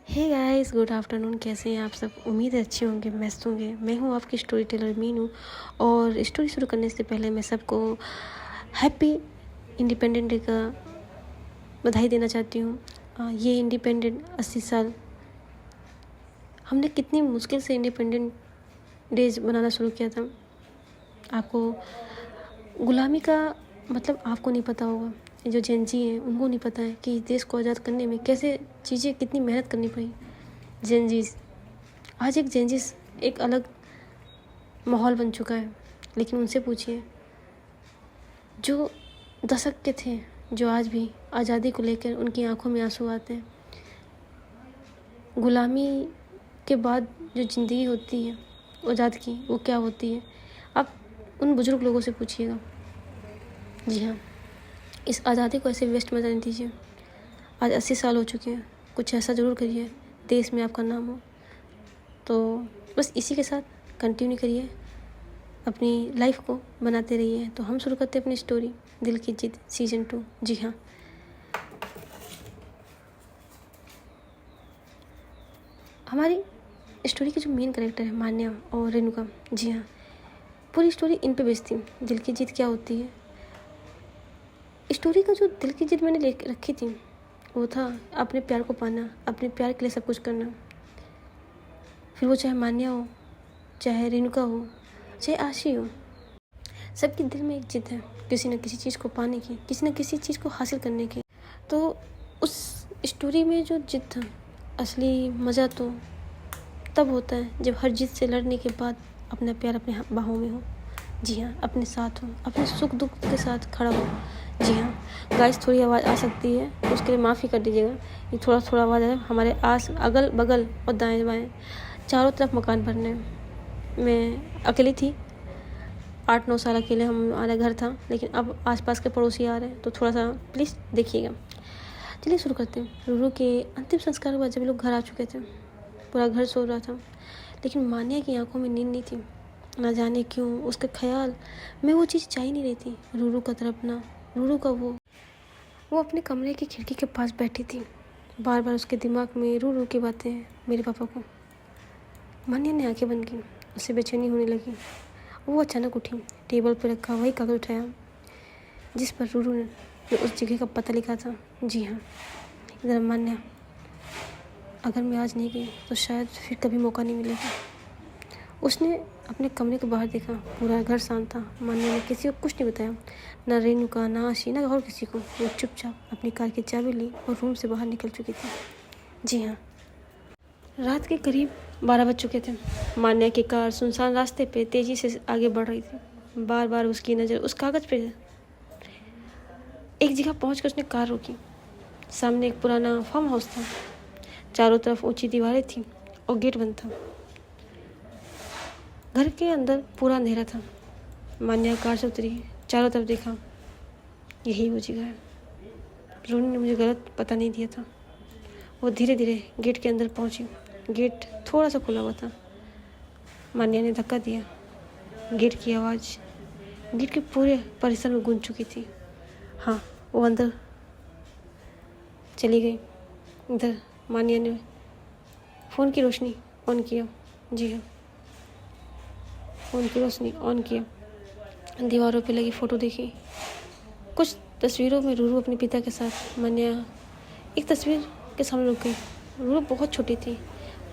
Hey guys, good afternoon. कैसे हैं आप सब? उम्मीद है अच्छे होंगे, मस्त होंगे। मैं हूँ आपकी स्टोरी टेलर मीनू। और स्टोरी शुरू करने से पहले मैं सबको हैप्पी इंडिपेंडेंट डे का बधाई देना चाहती हूँ। ये इंडिपेंडेंट 80 साल हमने कितनी मुश्किल से इंडिपेंडेंट डेज बनाना शुरू किया था। आपको गुलामी का मतलब आपको नहीं पता होगा। ये जो जेनजी हैं उनको नहीं पता है कि देश को आज़ाद करने में कैसे चीज़ें कितनी मेहनत करनी पड़ी। जेनजीज आज एक जेनजीज एक अलग माहौल बन चुका है। लेकिन उनसे पूछिए जो दशक के थे, जो आज भी आज़ादी को लेकर उनकी आंखों में आंसू आते हैं। गुलामी के बाद जो ज़िंदगी होती है आज़ाद की, वो क्या होती है? आप उन बुज़ुर्ग लोगों से पूछिएगा। जी हाँ, इस आज़ादी को ऐसे वेस्ट मत जाने दीजिए। आज 80 साल हो चुके हैं, कुछ ऐसा ज़रूर करिए देश में आपका नाम हो। तो बस इसी के साथ कंटिन्यू करिए, अपनी लाइफ को बनाते रहिए। तो हम शुरू करते हैं अपनी स्टोरी, दिल की जिद सीज़न 2। जी हाँ, हमारी स्टोरी के जो मेन कैरेक्टर है मान्या और रेणुका। जी हाँ, पूरी स्टोरी इन पे बेस्ड थी। दिल की जिद क्या होती है? स्टोरी का जो दिल की जिद मैंने ले रखी थी वो था अपने प्यार को पाना, अपने प्यार के लिए सब कुछ करना। फिर वो चाहे मान्या हो, चाहे रेणुका हो, चाहे आशी हो, सबके दिल में एक जिद है किसी न किसी चीज़ को पाने की, किसी न किसी चीज़ को हासिल करने की। तो उस स्टोरी में जो जिद था, असली मज़ा तो तब होता है जब हर जिद से लड़ने के बाद अपना प्यार अपने बाहों में हो। जी हाँ, अपने साथ हो, अपने सुख दुख के साथ खड़ा हो। जी हाँ गाइस, थोड़ी आवाज़ आ सकती है, उसके लिए माफ़ी कर दीजिएगा। ये थोड़ा आवाज़ है। हमारे आस अगल बगल और दाएं बाएं चारों तरफ मकान बनने। मैं अकेली थी, 8-9 साल अकेले हमारा घर था, लेकिन अब आसपास के पड़ोसी आ रहे हैं, तो थोड़ा सा प्लीज़ देखिएगा। चलिए शुरू करते हैं। रूरू के अंतिम संस्कार के बाद जब लोग घर आ चुके थे, पूरा घर सो रहा था, लेकिन मान्या की आंखों में नींद नहीं थी। ना जाने क्यों उसके ख्याल में वो चीज़ चाह ही नहीं रही थी। रूरू का तड़पना, रूरू का वो अपने कमरे की खिड़की के पास बैठी थी। बार बार उसके दिमाग में रूरू की बातें, मेरे पापा को। मान्या ने आंखें बंद की, उसे बेचैनी होने लगी। वो अचानक उठी, टेबल पर रखा वही कागज उठाया जिस पर रूरू ने उस जगह का पता लिखा था। जी हाँ, इधर मान्या, अगर मैं आज नहीं गई तो शायद फिर कभी मौका नहीं मिलेगा। उसने अपने कमरे के बाहर देखा, पूरा घर शांत था। मान्या ने किसी को कुछ नहीं बताया, ना रेणुका, ना आशी, ना और किसी को। वो चुपचाप अपनी कार की चाबी ली और रूम से बाहर निकल चुकी थी। जी हाँ, रात के करीब 12 बज चुके थे। मान्या की कार सुनसान रास्ते पे तेजी से आगे बढ़ रही थी। बार बार उसकी नज़र उस कागज़ पे। एक जगह पहुंचकर उसने कार रोकी। सामने एक पुराना फार्म हाउस था। चारों तरफ ऊंची दीवारें थीं और गेट बंद था। घर के अंदर पूरा अंधेरा था। मान्या कार से उतरी, चारों तरफ देखा। यही वो जगह है। रोनी ने मुझे गलत पता नहीं दिया था। वो धीरे धीरे गेट के अंदर पहुंची। गेट थोड़ा सा खुला हुआ था। मान्या ने धक्का दिया। गेट की आवाज़ गेट के पूरे परिसर में गूंज चुकी थी। हाँ, वो अंदर चली गई। इधर मान्या ने फ़ोन की रोशनी ऑन किया। जी हाँ, फ़ोन की रोशनी ऑन किया। दीवारों पे लगी फ़ोटो देखी। कुछ तस्वीरों में रूरू अपने पिता के साथ। मान्या एक तस्वीर के सामने रुक गई। रूरू बहुत छोटी थी।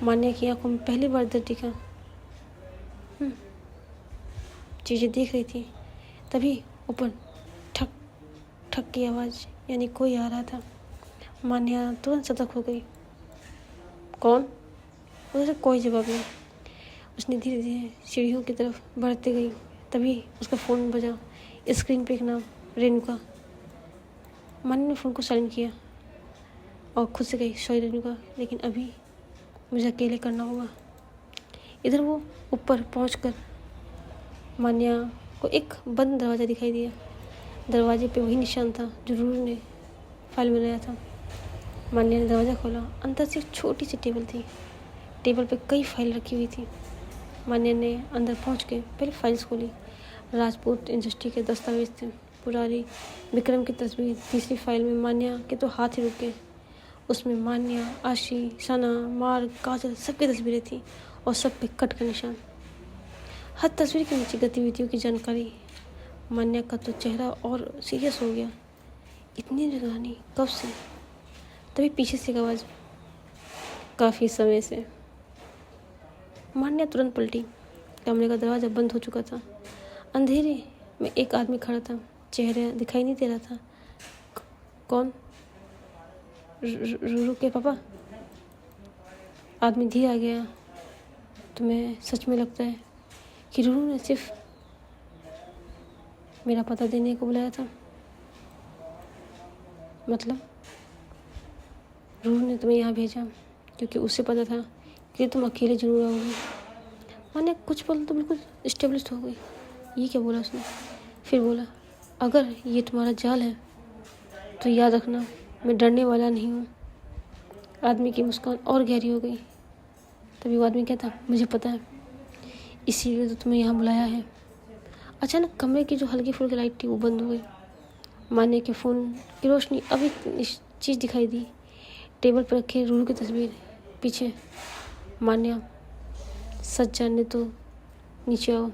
मान्या की आंखों में पहली बार दर्द दिखा। चीज़ें देख रही थी, तभी ऊपर ठक ठक की आवाज़, यानी कोई आ रहा था। मान्या तुरंत सतर्क हो गई। कौन? उधर से कोई जवाब नहीं। उसने धीरे धीरे सीढ़ियों की तरफ बढ़ती गई। तभी उसका फ़ोन बजा। स्क्रीन पे एक नाम, रेणुका। मान्या ने फ़ोन को साइलेंट किया और खुद से कही, सॉरी रेणुका, लेकिन अभी मुझे अकेले करना होगा। इधर वो ऊपर पहुंचकर मान्या को एक बंद दरवाज़ा दिखाई दिया। दरवाजे पे वही निशान था जो रूरू ने फाइल में बनाया था। मान्या ने दरवाज़ा खोला। अंदर से एक छोटी सी टेबल थी। टेबल पे कई फाइल रखी हुई थी। मान्या ने अंदर पहुंच के पहले फाइल्स खोली। राजपूत इंडस्ट्री के दस्तावेज थे, पुरानी विक्रम की तस्वीर। तीसरी फाइल में मान्या के तो हाथ ही रुक गए। उसमें मान्या, आशी, सना, मार्ग, काजल सबकी तस्वीरें थी और सब पे कट का निशान। हर तस्वीर के नीचे गतिविधियों की जानकारी। मान्या का तो चेहरा और सीरियस हो गया। इतनी निगरानी कब से? तभी पीछे से एक आवाज़, काफ़ी समय से। मान्या तुरंत पलटी। कमरे का दरवाज़ा बंद हो चुका था। अंधेरे में एक आदमी खड़ा था। चेहरा दिखाई नहीं दे रहा था। कौन? रूरू के पापा? आदमी धीरे आ गया। तुम्हें सच में लगता है कि रूरू ने सिर्फ मेरा पता देने को बुलाया था? मतलब रूरू ने तुम्हें यहाँ भेजा क्योंकि उसे पता था कि तुम अकेले जरूर आओगे। मैंने कुछ पल तो बिल्कुल इस्टेब्लिश हो गई। ये क्या बोला उसने? फिर बोला, अगर ये तुम्हारा जाल है तो याद रखना मैं डरने वाला नहीं हूँ। आदमी की मुस्कान और गहरी हो गई। तभी वो आदमी कहता, मुझे पता है, इसीलिए तो तुम्हें यहाँ बुलाया है। अचानक कमरे की जो हल्की फुल्की लाइट थी वो बंद हो गई। मान्या के फ़ोन की रोशनी अब एक चीज़ दिखाई दी। टेबल पर रखे रूरू की तस्वीर, पीछे मान्या, सच जानने तो नीचे आओ।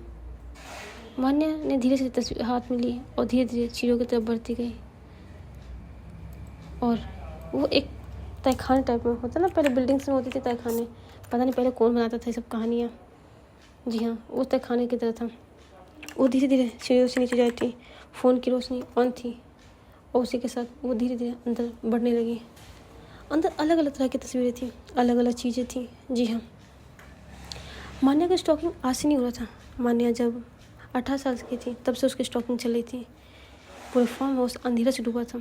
मान्या ने धीरे से तस्वीर हाथ में ली और धीरे धीरे चीज़ों की तरफ बढ़ती गई। और वो एक तहखाने टाइप में होता ना, पहले बिल्डिंग्स में होते थे तहखाने, पता नहीं पहले कौन बनाता था ये सब कहानियाँ। जी हाँ, वो तहखाने की तरह था। वो धीरे धीरे सीढ़ियों से नीचे जाती थी। फ़ोन की रोशनी ऑन थी और उसी के साथ वो धीरे धीरे अंदर बढ़ने लगी। अंदर अलग अलग तरह की तस्वीरें थी, अलग अलग चीज़ें थी। जी हाँ, मान्या का स्टॉकिंग आज से नहीं हो रहा था। मान्या जब 18 साल की थी तब से उसकी स्टॉकिंग चल रही थी। पूरे फार्म हाउस अंधेरा से डूबा था।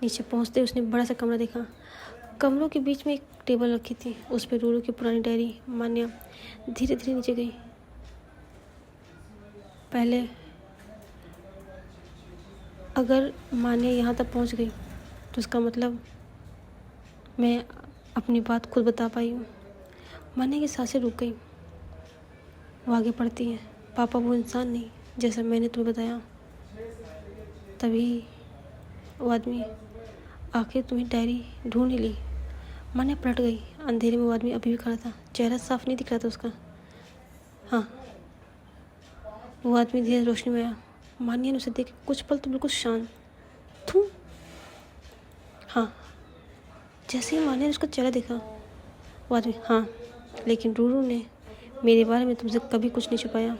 नीचे पहुंचते उसने बड़ा सा कमरा देखा। कमरों के बीच में एक टेबल रखी थी, उस पर रूरू की पुरानी डायरी। मान्या धीरे धीरे नीचे गई। पहले अगर मान्या यहाँ तक पहुँच गई तो उसका मतलब मैं अपनी बात खुद बता पाई हूँ। मान्या की सांसें रुक गई। वो आगे बढ़ती है, पापा वो इंसान नहीं जैसा मैंने तुम्हें बताया। तभी वो आदमी, आखिर तुम्हें डायरी ढूंढ ही ली। मान्या पलट गई। अंधेरे में वो आदमी अभी भी खड़ा था। चेहरा साफ नहीं दिख रहा था उसका। हाँ, वो आदमी धीरे रोशनी में आया। मान्या ने उसे देख कुछ पल तो बिल्कुल शांत। तुम? हाँ। जैसे ही मान्या ने उसका चेहरा देखा, वो आदमी, हाँ, लेकिन रूरू ने मेरे बारे में तुमसे कभी कुछ नहीं छुपाया।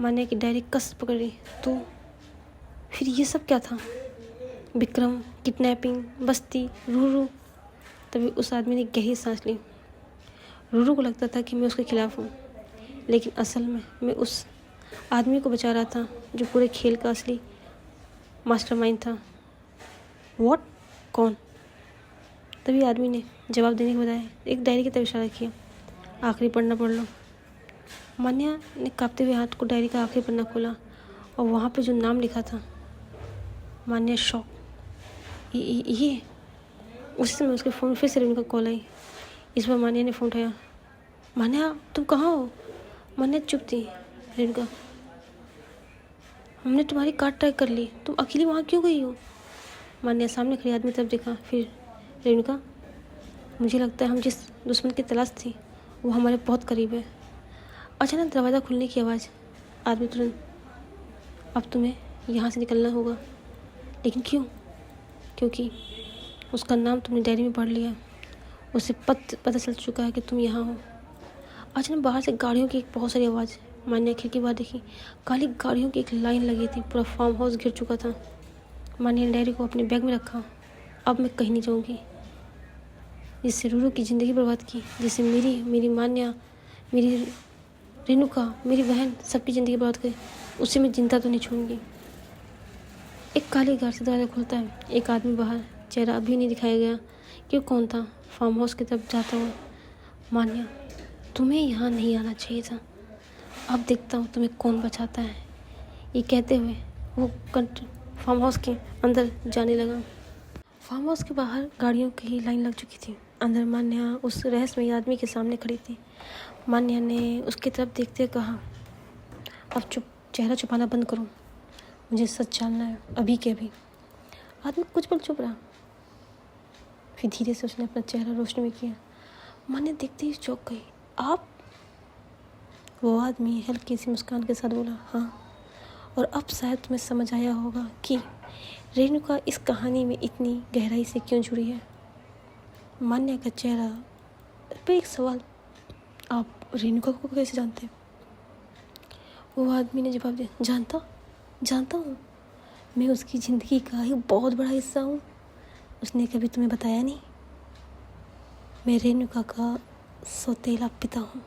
मान्या की डायरी कस पकड़ ली। तो फिर ये सब क्या था? विक्रम, किडनैपिंग, बस्ती, रूरू। तभी उस आदमी ने गहरी सांस ली। रूरू को लगता था कि मैं उसके खिलाफ हूँ, लेकिन असल में मैं उस आदमी को बचा रहा था जो पूरे खेल का असली मास्टरमाइंड था। व्हाट? कौन? तभी आदमी ने जवाब देने के बजाय एक डायरी की तरफ इशारा किया। आखिरी पन्ना पढ़ लो। मान्या ने कांपते हुए हाथ को डायरी का आखिरी पन्ना खोला और वहाँ पे जो नाम लिखा था। मान्या शॉक। ये उसी समय उसके फ़ोन फिर से रेणु का कॉल आई। इस बार मान्या ने फ़ोन उठाया। मान्या, तुम कहाँ हो? मान्या चुप थी। रेणुका, हमने तुम्हारी कार ट्रैक कर ली, तुम अकेली वहाँ क्यों गई हो? मान्या सामने खड़ी आदमी तरफ देखा। फिर, रेणुका, मुझे लगता है हम जिस दुश्मन की तलाश थी वो हमारे बहुत करीब है। अचानक दरवाज़ा खुलने की आवाज़। आदमी तुरंत, अब तुम्हें यहाँ से निकलना होगा। लेकिन क्यों? क्योंकि उसका नाम तुमने डायरी में पढ़ लिया। उसे पता चल चुका है कि तुम यहाँ हो। अचानक बाहर से गाड़ियों की बहुत सारी आवाज़। मान्या खिड़की बाहर देखी। काली गाड़ियों की एक लाइन लगी थी। पूरा फार्म हाउस घिर चुका था। मान्या ने डायरी को अपने बैग में रखा। अब मैं कहीं नहीं जाऊँगी। जिससे रूरू की ज़िंदगी बर्बाद की, जिससे मेरी मान्या, मेरी रेणुका, मेरी बहन, सबकी ज़िंदगी बर्बाद की, उसे मैं जिंदा तो नहीं छोड़ूंगी। एक काली कार से दरवाज़ा खुलता है। एक आदमी बाहर, चेहरा अभी नहीं दिखाया गया कि कौन था, फार्म हाउस की तरफ जाता हुआ। मान्या, तुम्हें यहाँ नहीं आना चाहिए था। अब देखता हूँ तुम्हें कौन बचाता है। ये कहते हुए वो फार्म हाउस के अंदर जाने लगा। फार्म हाउस के बाहर गाड़ियों की लाइन लग चुकी थी। अंदर मान्या उस रहस्यमयी आदमी के सामने खड़ी थी। मान्या ने उसकी तरफ देखते कहा, अब चेहरा छुपाना बंद करो, मुझे सच जानना है, अभी के अभी। आदमी कुछ पल चुप रहा। फिर धीरे से उसने अपना चेहरा रोशनी में किया। मान्या देखते ही चौंक गई। आप? वो आदमी हल्की सी मुस्कान के साथ बोला, हाँ। और अब शायद तुम्हें समझ आया होगा कि रेणुका इस कहानी में इतनी गहराई से क्यों जुड़ी है। मान्या का चेहरा पे एक सवाल, आप रेणुका को कैसे जानते? वो आदमी ने जवाब दिया, जानता हूँ। मैं उसकी ज़िंदगी का एक बहुत बड़ा हिस्सा हूँ। उसने कभी तुम्हें बताया नहीं? मैं रेणुका का सौतेला पिता हूँ।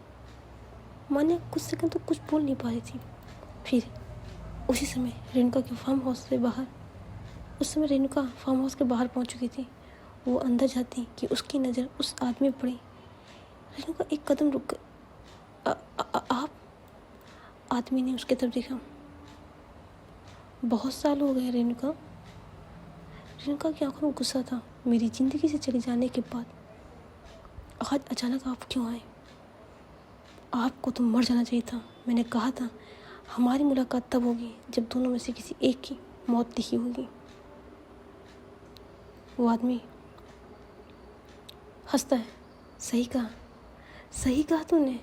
मान्या कुछ सेकंड तो कुछ बोल नहीं पा रही थी। फिर उसी समय रेणुका के फार्म हाउस से बाहर फार्म हाउस के बाहर पहुंच चुकी थी। वो अंदर जाती कि उसकी नज़र उस आदमी पर पड़ी। रेणुका एक कदम रुक गई। आप? आदमी ने उसके तरफ देखा। बहुत साल हो गए रेणुका। रेणुका की आंखों में गुस्सा था। मेरी ज़िंदगी से चले जाने के बाद आज अचानक आप क्यों आए? आपको तो मर जाना चाहिए था। मैंने कहा था हमारी मुलाकात तब होगी जब दोनों में से किसी एक की मौत लिखी होगी। वो आदमी हंसता है। सही कहा तूने।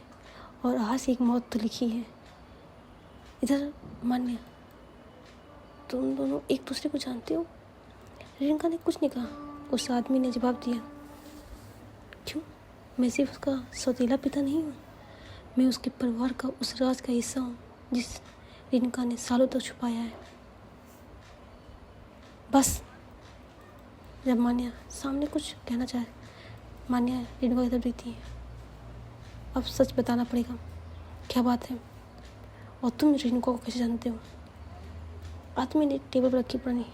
और आज एक मौत तो लिखी है। इधर मान्या, तुम दोनों एक दूसरे को जानते हो? रेणुका ने कुछ नहीं कहा। उस आदमी ने जवाब दिया, क्यों? मैं सिर्फ उसका सौतेला पिता नहीं हूँ, मैं उसके परिवार का उस राज का हिस्सा हूँ जिस रेणुका ने सालों तक छुपाया है। बस। जब मान्या सामने कुछ कहना चाहे, मान्या रेणुका की तरफ देखती है। अब सच बताना पड़ेगा, क्या बात है? और तुम रेणुका को कैसे जानते हो? आदमी ने टेबल पर रखी पुरानी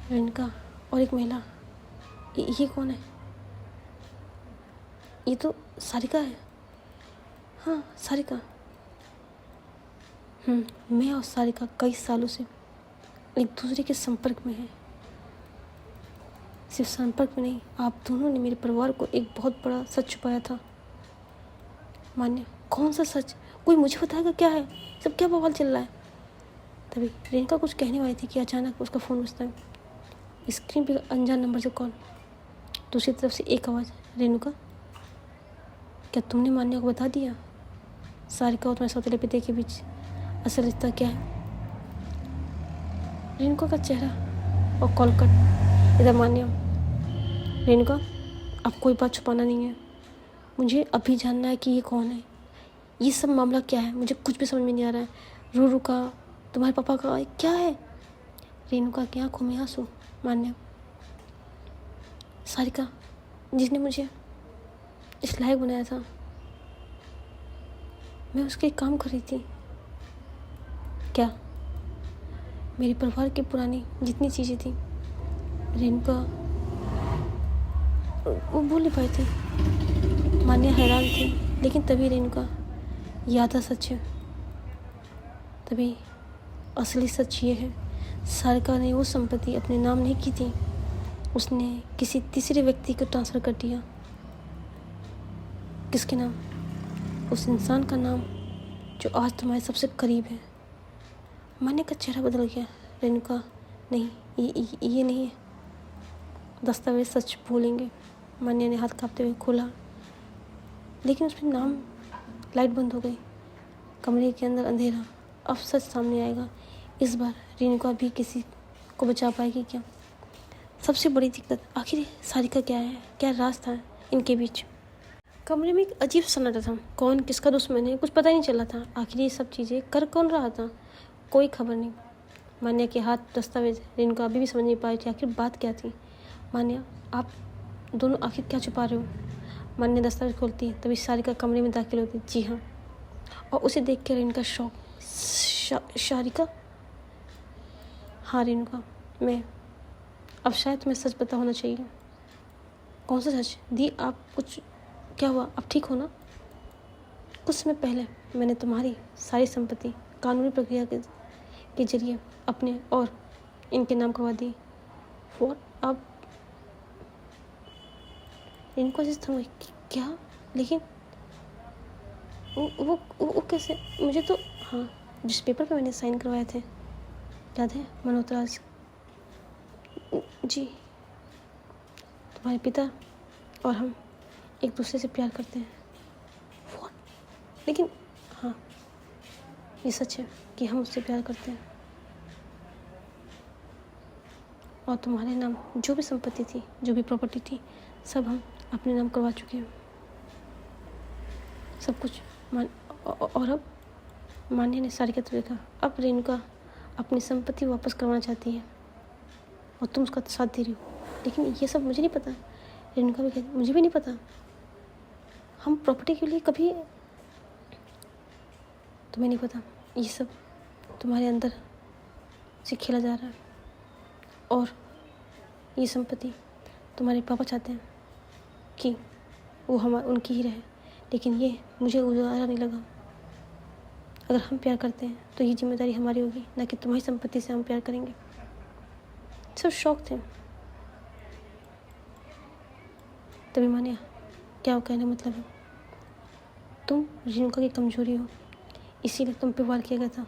रेणुका और एक महिला। ये कौन है? ये तो सारिका है। हाँ, सारिका। मैं और सारिका कई सालों से एक दूसरे के संपर्क में हैं। सिर्फ संपर्क में नहीं, आप दोनों ने मेरे परिवार को एक बहुत बड़ा सच छुपाया था। मान्या, कौन सा सच? कोई मुझे बताएगा क्या है? सब क्या बवाल चल रहा है? तभी रेणुका कुछ कहने वाली थी कि अचानक उसका फ़ोन बजता है। स्क्रीन पे अनजान नंबर से कॉल। दूसरी तरफ से एक आवाज़, रेणुका, क्या तुमने मान्या को बता दिया सारिका और तुम्हारे सौतेले पिता के बीच असल रिश्ता क्या है? रेणुका का चेहरा और कॉल कट। इधर मान्या, रेणुका, अब कोई बात छुपाना नहीं है। मुझे अभी जानना है कि ये कौन है, ये सब मामला क्या है। मुझे कुछ भी समझ में नहीं आ रहा है। रूरू का, तुम्हारे पापा का क्या है? रेणुका की आंखों में आंसू। मान्या, सारिका जिसने मुझे इस लायक बनाया था, मैं उसके काम कर रही थी। क्या? मेरे परिवार की पुरानी जितनी चीज़ें थी। रेणुका वो बोल नहीं पाई थी। मान्या हैरान थी, लेकिन तभी रेणुका, याद सच है। तभी असली सच ये है, सारिका ने वो संपत्ति अपने नाम नहीं की थी। उसने किसी तीसरे व्यक्ति को ट्रांसफ़र कर दिया। किसके नाम? उस इंसान का नाम जो आज तुम्हारे सबसे करीब है। मान्या का चेहरा बदल गया। रेणुका, नहीं, ये नहीं है। दस्तावेज सच बोलेंगे। मान्या ने हाथ कांपते हुए खोला, लेकिन उसमें नाम। लाइट बंद हो गई। कमरे के अंदर अंधेरा। अब सच सामने आएगा। इस बार रेणुका भी किसी को बचा पाएगी क्या? सबसे बड़ी दिक्कत आखिर सारिका क्या है? क्या राज था इनके बीच? कमरे में एक अजीब सन्नाटा था। कौन किसका दुश्मन है, कुछ पता ही नहीं चला था। आखिर ये सब चीज़ें कर कौन रहा था? कोई खबर नहीं। मान्या के हाथ दस्तावेज। रेणुका अभी भी समझ नहीं पाई थी आखिर बात क्या थी। मान्या, आप दोनों आखिर क्या छुपा रहे हो? मान्या दस्तावेज खोलती, तभी सारिका कमरे में दाखिल होती। जी हाँ। और उसे देख कर रेणुका शौक। सारिका? हाँ रेणुका, मैं। अब शायद तुम्हें सच पता होना चाहिए। कौन सा सच? दी, आप कुछ क्या हुआ? अब ठीक हो ना? कुछ समय पहले मैंने तुम्हारी सारी संपत्ति कानूनी प्रक्रिया के जरिए अपने और इनके नाम करवा दी। और अब इनको जिस थम क्या? लेकिन वो कैसे? मुझे तो, हाँ, जिस पेपर पे मैंने साइन करवाए थे, याद है? मल्होत्रा जी, तुम्हारे पिता और हम एक दूसरे से प्यार करते हैं। What? लेकिन हाँ, ये सच है कि हम उससे प्यार करते हैं। और तुम्हारे नाम जो भी संपत्ति थी, जो भी प्रॉपर्टी थी, सब हम अपने नाम करवा चुके हैं, सब कुछ। और अब मान्या ने सारिका को देखा। अब रेणुका अपनी संपत्ति वापस करवाना चाहती है और तुम उसका साथ दे रही हो। लेकिन ये सब मुझे नहीं पता। रेणुका भी कहती मुझे भी नहीं पता। हम प्रॉपर्टी के लिए कभी, तुम्हें नहीं पता, ये सब तुम्हारे अंदर से खेला जा रहा है। और ये संपत्ति तुम्हारे पापा चाहते हैं कि वो उनकी ही रहे, लेकिन ये मुझे गुजारा नहीं लगा। अगर हम प्यार करते हैं तो ये जिम्मेदारी हमारी होगी, ना कि तुम्हारी संपत्ति से हम प्यार करेंगे। सब शौक थे। तभी मान्या, क्या वो कहने मतलब है, तुम रेणुका की कमजोरी हो, इसीलिए तुम पे वार किया गया था।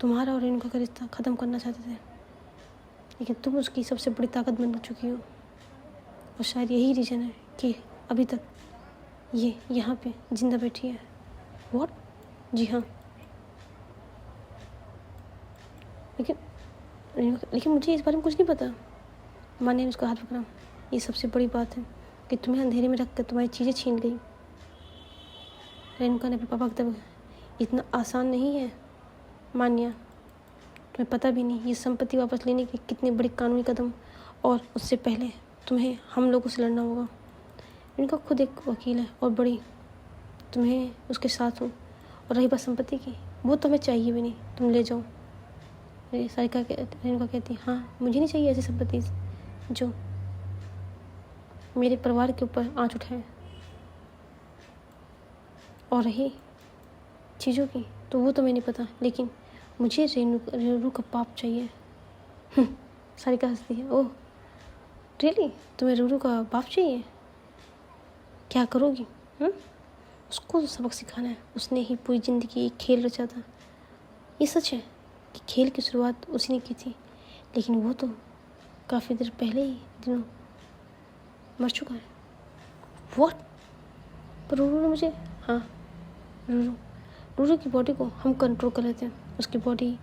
तुम्हारा और रेणुका का रिश्ता ख़त्म करना चाहते थे, लेकिन तुम उसकी सबसे बड़ी ताकत बन चुकी हो। और शायद यही रीज़न है कि अभी तक ये यहाँ पे जिंदा बैठी है। व्हाट? जी हाँ। लेकिन मुझे इस बारे में कुछ नहीं पता। मान्या ने उसका हाथ पकड़ा। ये सबसे बड़ी बात है कि तुम्हें अंधेरे में रख कर तुम्हारी चीज़ें छीन गई। रेणुका ने अपने पापा को दबा। इतना आसान नहीं है मान्या, तुम्हें पता भी नहीं ये संपत्ति वापस लेने के कितने बड़े कानूनी कदम, और उससे पहले तुम्हें हम लोगों से लड़ना होगा। रेणुका खुद एक वकील है और बड़ी, तुम्हें उसके साथ हो। और रही बात संपत्ति की, वो तुम्हें चाहिए भी नहीं, तुम ले जाओ। रेणुका कहती हाँ, मुझे नहीं चाहिए ऐसी संपत्ति जो मेरे परिवार के ऊपर आँच उठाए। और रही चीज़ों की, तो वो तो मैं नहीं पता, लेकिन मुझे रेणु का पाप चाहिए। सारिका हंसती है। ओह रियली, तुम्हें रेणु का बाप चाहिए? क्या करोगी? उसको तो सबक सिखाना है। उसने ही पूरी ज़िंदगी एक खेल रचा था। ये सच है कि खेल की शुरुआत उसी ने की थी, लेकिन वो तो काफ़ी देर पहले ही दिनों मर चुका है। व्हाट? पर रूरू ने मुझे, हाँ रूरू की बॉडी को हम कंट्रोल कर लेते हैं। उसकी बॉडी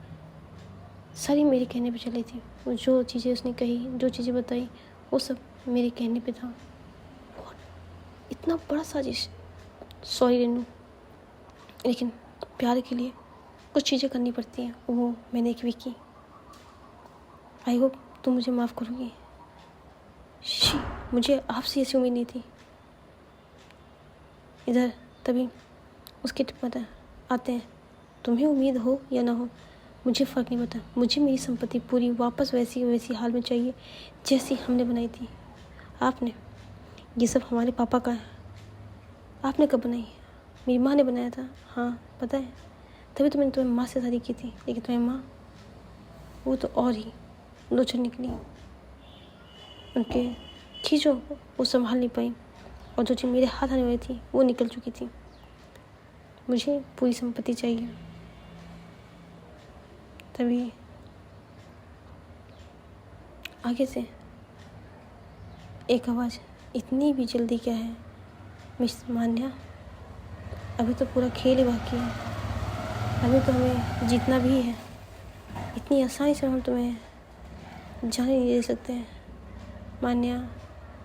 सारी मेरे कहने पे चली थी। वो जो चीज़ें उसने कही, जो चीज़ें बताई, वो सब मेरे कहने पे था। व्हाट? इतना बड़ा साजिश। सॉरी रेनू, लेकिन प्यार के लिए कुछ चीज़ें करनी पड़ती हैं, वो मैंने एक भी की। आई होप तुम मुझे माफ़ करोगी। शी, मुझे आपसे ऐसी उम्मीद नहीं थी। इधर तभी उसके टिप्पण आते हैं। तुम्हें उम्मीद हो या ना हो, मुझे फ़र्क नहीं पड़ता। मुझे मेरी संपत्ति पूरी वापस वैसी हाल में चाहिए जैसी हमने बनाई थी। आपने, ये सब हमारे पापा का है। आपने कब बनाई? मेरी माँ ने बनाया था। हाँ पता है, तभी तो मैंने तुम्हें माँ से शादी की थी। लेकिन तुम्हें माँ, वो तो और ही लोचन निकली। उनके खींचो वो संभाल नहीं पाई, और जो चीज़ मेरे हाथ आने वाली थी वो निकल चुकी थी। मुझे पूरी संपत्ति चाहिए। तभी आगे से एक आवाज़, इतनी भी जल्दी क्या है मिस मान्या, अभी तो पूरा खेल ही बाकी है। अभी तो हमें जीतना भी है। इतनी आसानी से हम तुम्हें जाने नहीं दे सकते हैं। मान्या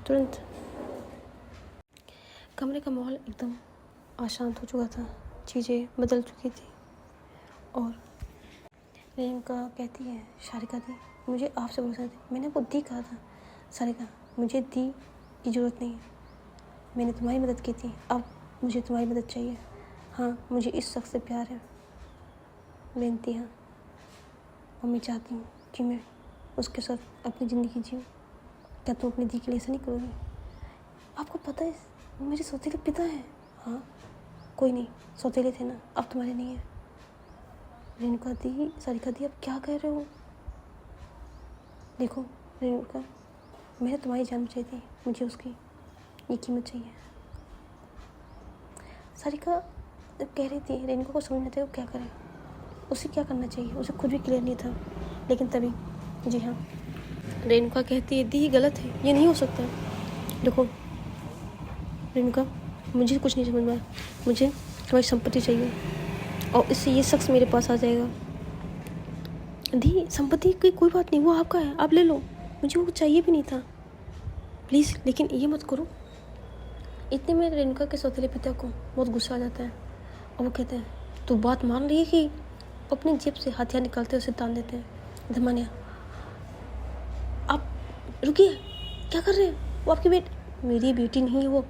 तुरंत, कमरे का माहौल एकदम अशांत हो चुका था। चीज़ें बदल चुकी थी। और रेणुका कहती है, सारिका दी, मुझे आपसे भरोसा थी। मैंने आपको दी कहा था। सारिका, मुझे दी की ज़रूरत नहीं है। मैंने तुम्हारी मदद की थी, अब मुझे तुम्हारी मदद चाहिए। हाँ, मुझे इस शख्स से प्यार है। बेनती है, और मैं चाहती हूँ कि मैं उसके साथ अपनी ज़िंदगी जीऊँ। क्या तुम अपनी दी के लिए ऐसा नहीं करोगे? आपको पता है मेरे सौतेले पिता हैं। हाँ कोई नहीं, सौतेले थे ना, अब तुम्हारे नहीं है। रेणुका दी, सारिका दी, आप क्या कह रहे हो? देखो रेणुका, मैंने तुम्हारी जान बचाई थी, मुझे उसकी ये कीमत चाहिए। सारिका कह रही थी रेणुका को समझना था वो क्या करे, उसे क्या करना चाहिए, उसे खुद भी क्लियर नहीं था। लेकिन तभी, जी हाँ, रेणुका कहती है दी गलत है, ये नहीं हो सकता। देखो रेणुका, मुझे कुछ नहीं समझ में आया, मुझे तुम्हारी संपत्ति चाहिए और इससे ये शख्स मेरे पास आ जाएगा। दी संपत्ति की कोई बात नहीं, वो आपका है, आप ले लो, मुझे वो चाहिए भी नहीं था प्लीज़, लेकिन ये मत करो। इतने में रेणुका के सौतेले पिता को बहुत गुस्सा आ जाता है और वो कहते हैं तू बात मान रही है कि अपनी जेब से हथियार निकालते उसे तान देते हैं। धमानिया, आप रुकिए, क्या कर रहे हैं? वो आपकी मेरी बेटी नहीं है वो,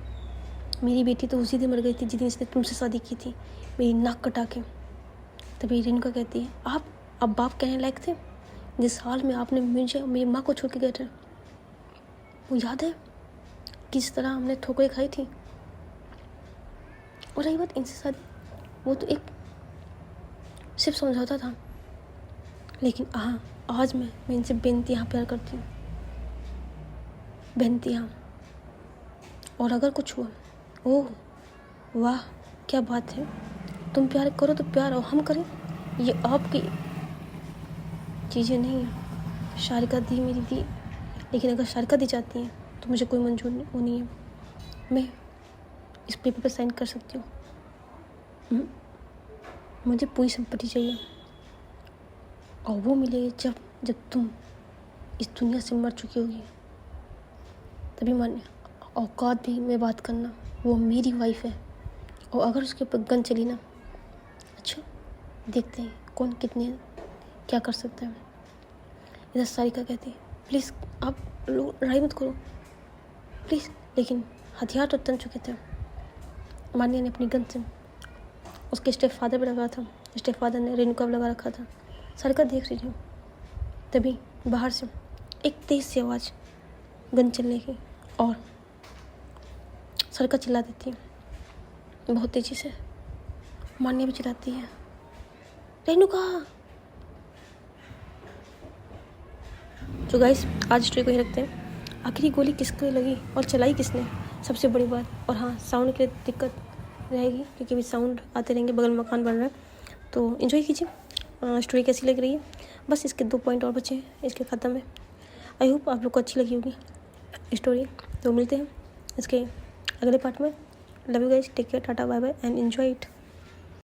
मेरी बेटी तो उसी दिन मर गई थी जिस दिन इसने तुमसे शादी की थी, मेरी नाक कटा के। तभी रेणुका कहती है आप अब बाप कहने लायक थे? जिस हाल में आपने मुझे मेरी माँ को छोड़ के गए थे, वो याद है किस तरह हमने ठोकरें खाई थी? और रही बात इनसे शादी, वो तो एक सिर्फ समझौता था, लेकिन हाँ आज मैं इनसे बेनतिहा प्यार करती हूँ, बेनतिहा। और अगर कुछ हुआ, ओह वाह क्या बात है, तुम प्यार करो तो प्यार और हम करें, ये आपकी चीज़ें नहीं है। शारिका दी मेरी दी, लेकिन अगर शारिका दी चाहती है तो मुझे कोई मंजूर नहीं है, मैं इस पेपर पर साइन कर सकती हूँ। मुझे पूरी संपत्ति चाहिए और वो मिलेगी जब तुम इस दुनिया से मर चुकी होगी, तभी मान्य। औकात भी में बात करना, वो मेरी वाइफ है और अगर उसके ऊपर गन चली ना, अच्छा देखते हैं कौन कितने क्या कर सकता है। इधर सारिका कहती है प्लीज़ आप लोग लड़ाई मत करो प्लीज़, लेकिन हथियार तो तन चुके थे। मान्या ने अपनी गन से उसके स्टेप फादर पर लगा था, स्टेप फादर ने रेणुका पर लगा रखा था। सारिका देख रही थी, तभी बाहर से एक तेज सी आवाज़ गन चलने की और सारिका चिल्ला देती है बहुत तेज़ी से। मान्या भी चिल्लाती है रेणुका। तो गाइस आज स्टोरी को ही रखते हैं। आखिरी गोली किसको लगी और चलाई किसने, सबसे बड़ी बात। और हाँ साउंड के लिए दिक्कत रहेगी क्योंकि अभी साउंड आते रहेंगे, बगल में मकान बन रहा है, तो एंजॉय कीजिए। स्टोरी कैसी लग रही है, बस इसके 2 पॉइंट और बचे हैं, इसके ख़त्म है। आई होप आप लोग को अच्छी लगी होगी स्टोरी। तो मिलते हैं इसके अगले पार्ट में। Love you guys, take care, tata bye bye and enjoy it.